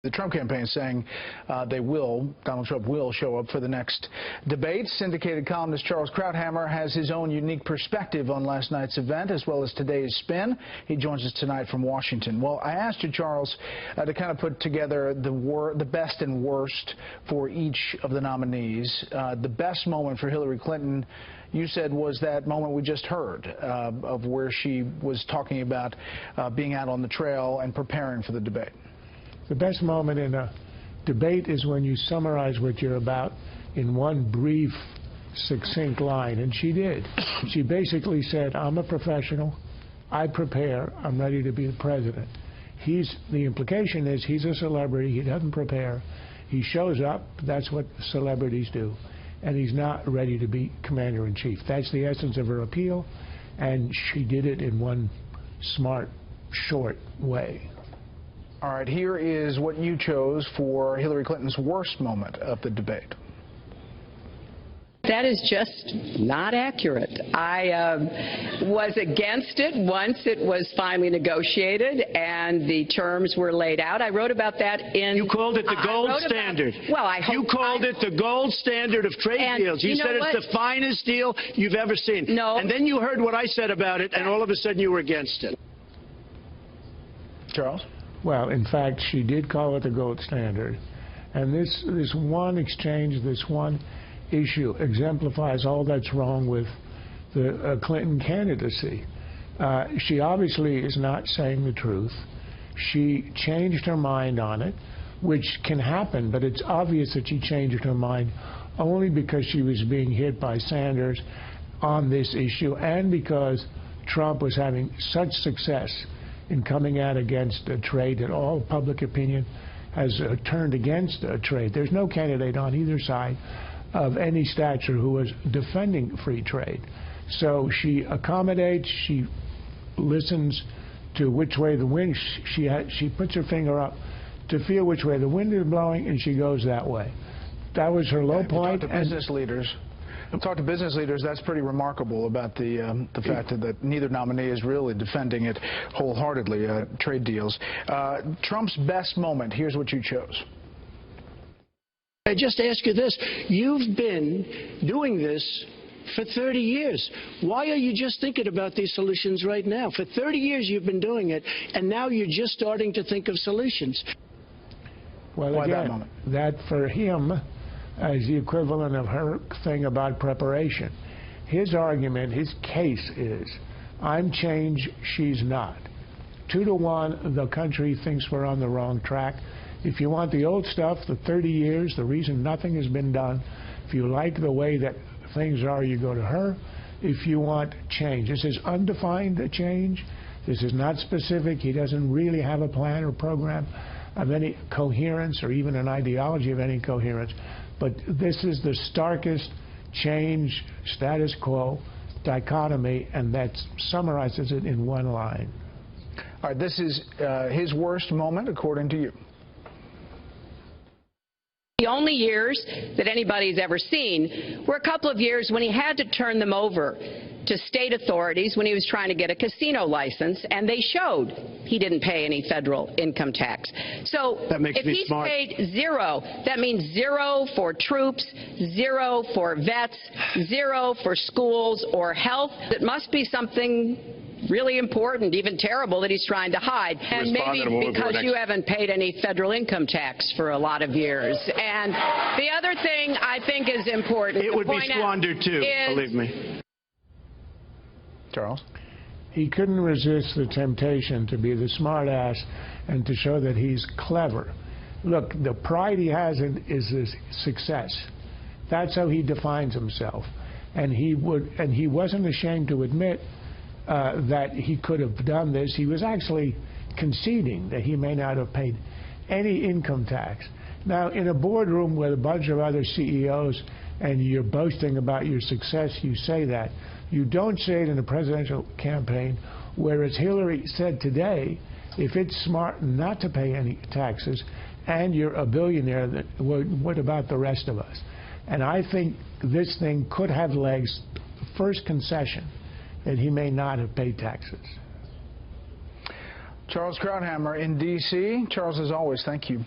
The Trump campaign saying Donald Trump will show up for the next debate. Syndicated columnist Charles Krauthammer has his own unique perspective on last night's event as well as today's spin. He joins us tonight from Washington. Well, I asked you, Charles, to kind of put together the best and worst for each of the nominees. The best moment for Hillary Clinton, you said, was that moment we just heard of where she was talking about being out on the trail and preparing for the debate. The best moment in a debate is when you summarize what you're about in one brief, succinct line, and she did. She basically said, I'm a professional, I prepare, I'm ready to be the president. The implication is he's a celebrity, he doesn't prepare, he shows up, that's what celebrities do, and he's not ready to be commander-in-chief. That's the essence of her appeal, and she did it in one smart, short way. All right, here is what you chose for Hillary Clinton's worst moment of the debate. That is just not accurate. I was against it once it was finally negotiated and the terms were laid out. I wrote about that in... You called it the gold standard. Well, I hope... You called it the gold standard of trade deals. You said it's the finest deal you've ever seen. No. And then you heard what I said about it, and all of a sudden you were against it. Charles? Well, in fact, she did call it the gold standard. And this one exchange, this one issue exemplifies all that's wrong with the Clinton candidacy. She obviously is not saying the truth. She changed her mind on it, which can happen, but it's obvious that she changed her mind only because she was being hit by Sanders on this issue and because Trump was having such success in coming out against a trade that all public opinion has turned against trade. There's no candidate on either side of any stature who was defending free trade. So she accommodates, she listens to which way the wind, she puts her finger up to feel which way the wind is blowing, and she goes that way. That was her low point. Talk to business leaders. Talk to business leaders. That's pretty remarkable about the fact that neither nominee is really defending it wholeheartedly, trade deals. Trump's best moment, here's what you chose. I just ask you this. You've been doing this for 30 years. Why are you just thinking about these solutions right now? For 30 years you've been doing it, and now you're just starting to think of solutions. Well, why again, that moment? That for him is the equivalent of her thing about preparation. His argument, his case is, I'm change, she's not. 2-to-1, the country thinks we're on the wrong track. If you want the old stuff, the 30 years, the reason nothing has been done, if you like the way that things are, you go to her. If you want change, this is undefined change. This is not specific. He doesn't really have a plan or program of any coherence or even an ideology of any coherence. But this is the starkest change, status quo, dichotomy, and that summarizes it in one line. All right, this is his worst moment, according to you. The only years that anybody's ever seen were a couple of years when he had to turn them over to state authorities when he was trying to get a casino license, and they showed he didn't pay any federal income tax. So if he's paid zero, that means zero for troops, zero for vets, zero for schools or health. It must be something really important, even terrible, that he's trying to hide. And maybe because you haven't paid any federal income tax for a lot of years. And the other thing I think is important. It would be squandered too, believe me. Charles? He couldn't resist the temptation to be the smart ass and to show that he's clever. Look, the pride he has is his success. That's how he defines himself. And he wasn't ashamed to admit that he could have done this. He was actually conceding that he may not have paid any income tax. Now, in a boardroom with a bunch of other CEOs and you're boasting about your success, you say that. You don't say it in a presidential campaign, whereas Hillary said today, if it's smart not to pay any taxes and you're a billionaire, then what about the rest of us? And I think this thing could have legs. First concession that he may not have paid taxes. Charles Krauthammer in D.C. Charles, as always, thank you.